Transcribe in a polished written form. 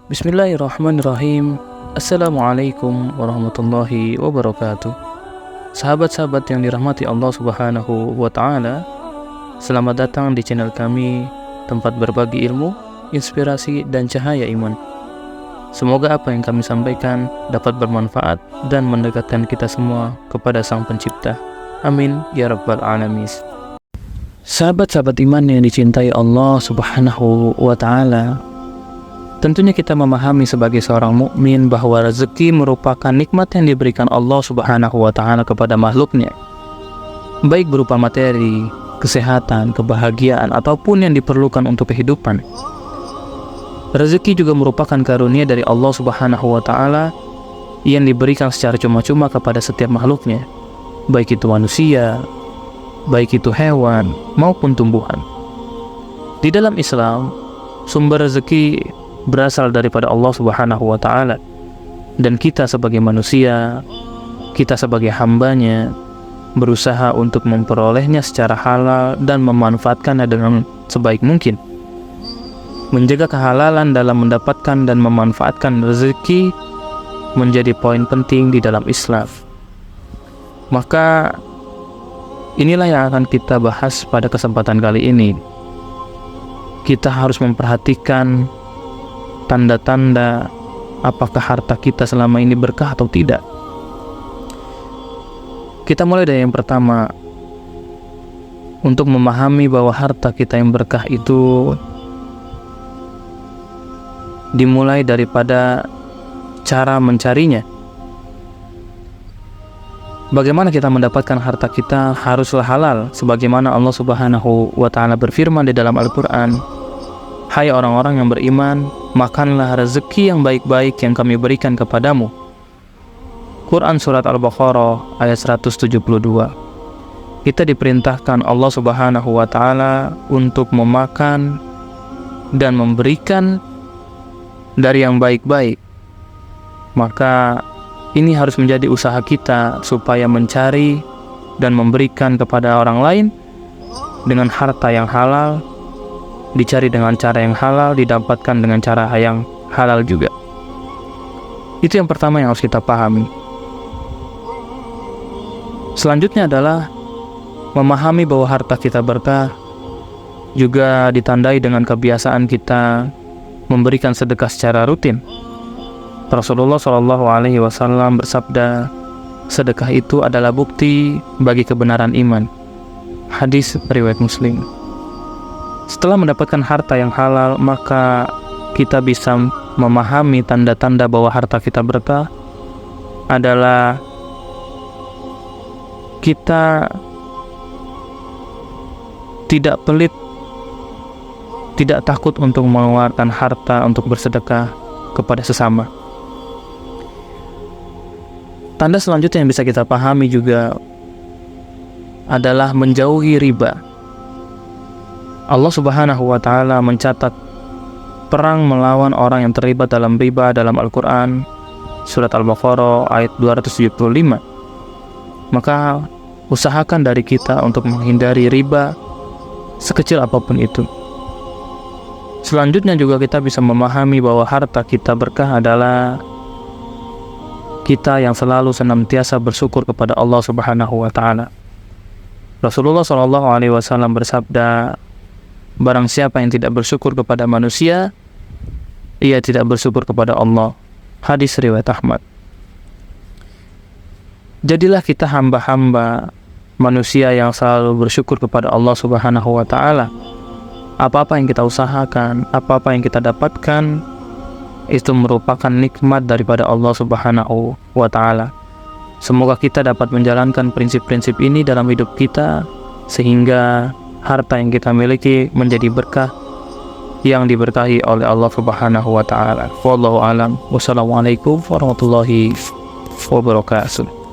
Bismillahirrahmanirrahim. Assalamualaikum warahmatullahi wabarakatuh. Sahabat-sahabat yang dirahmati Allah Subhanahu wa Ta'ala, selamat datang di channel kami, tempat berbagi ilmu, inspirasi, dan cahaya iman. Semoga apa yang kami sampaikan dapat bermanfaat dan mendekatkan kita semua kepada Sang Pencipta. Amin ya rabbal alamin. Sahabat-sahabat iman yang dicintai Allah Subhanahu wa Ta'ala, tentunya kita memahami sebagai seorang mukmin bahwa rezeki merupakan nikmat yang diberikan Allah Subhanahu wa Ta'ala kepada makhluknya, baik berupa materi, kesehatan, kebahagiaan, ataupun yang diperlukan untuk kehidupan. Rezeki juga merupakan karunia dari Allah Subhanahu wa Ta'ala yang diberikan secara cuma-cuma kepada setiap makhluknya, baik itu manusia, baik itu hewan maupun tumbuhan. Di dalam Islam, sumber rezeki berasal daripada Allah Subhanahu wa Ta'ala, dan kita sebagai manusia, kita sebagai hambanya, berusaha untuk memperolehnya secara halal dan memanfaatkannya dengan sebaik mungkin. Menjaga kehalalan dalam mendapatkan dan memanfaatkan rezeki menjadi poin penting di dalam Islam. Maka inilah yang akan kita bahas pada kesempatan kali ini. Kita harus memperhatikan tanda-tanda apakah harta kita selama ini berkah atau tidak. Kita mulai dari yang pertama. Untuk memahami bahwa harta kita yang berkah itu dimulai daripada cara mencarinya. Bagaimana kita mendapatkan harta kita haruslah halal, sebagaimana Allah Subhanahu wa Ta'ala berfirman di dalam Al-Quran, "Hai orang-orang yang beriman, makanlah rezeki yang baik-baik yang kami berikan kepadamu." Quran Surat Al-Baqarah ayat 172. Kita diperintahkan Allah Subhanahu wa Ta'ala untuk memakan dan memberikan dari yang baik-baik. Maka ini harus menjadi usaha kita supaya mencari dan memberikan kepada orang lain dengan harta yang halal, dicari dengan cara yang halal, didapatkan dengan cara yang halal juga. Itu yang pertama yang harus kita pahami. Selanjutnya adalah memahami bahwa harta kita berkah juga ditandai dengan kebiasaan kita memberikan sedekah secara rutin. Rasulullah SAW bersabda, sedekah itu adalah bukti bagi kebenaran iman. Hadis riwayat Muslim. Setelah mendapatkan harta yang halal, maka kita bisa memahami tanda-tanda bahwa harta kita berkah adalah kita tidak pelit, tidak takut untuk mengeluarkan harta untuk bersedekah kepada sesama. Tanda selanjutnya yang bisa kita pahami juga adalah menjauhi riba. Allah Subhanahu wa Ta'ala mencatat perang melawan orang yang terlibat dalam riba dalam Al-Quran Surat Al-Baqarah ayat 275. Maka usahakan dari kita untuk menghindari riba sekecil apapun itu. Selanjutnya juga kita bisa memahami bahwa harta kita berkah adalah kita yang selalu senantiasa bersyukur kepada Allah Subhanahu wa Ta'ala. Rasulullah SAW bersabda, barang siapa yang tidak bersyukur kepada manusia, ia tidak bersyukur kepada Allah. Hadis riwayat Ahmad. Jadilah kita hamba-hamba manusia yang selalu bersyukur kepada Allah Subhanahu wa Ta'ala. Apa-apa yang kita usahakan, apa-apa yang kita dapatkan, itu merupakan nikmat daripada Allah Subhanahu wa Ta'ala. Semoga kita dapat menjalankan prinsip-prinsip ini dalam hidup kita, sehingga harta yang kita miliki menjadi berkah yang diberkahi oleh Allah Subhanahu wa Ta'ala. Wallahu a'lam. Wassalamualaikum warahmatullahi wabarakatuh.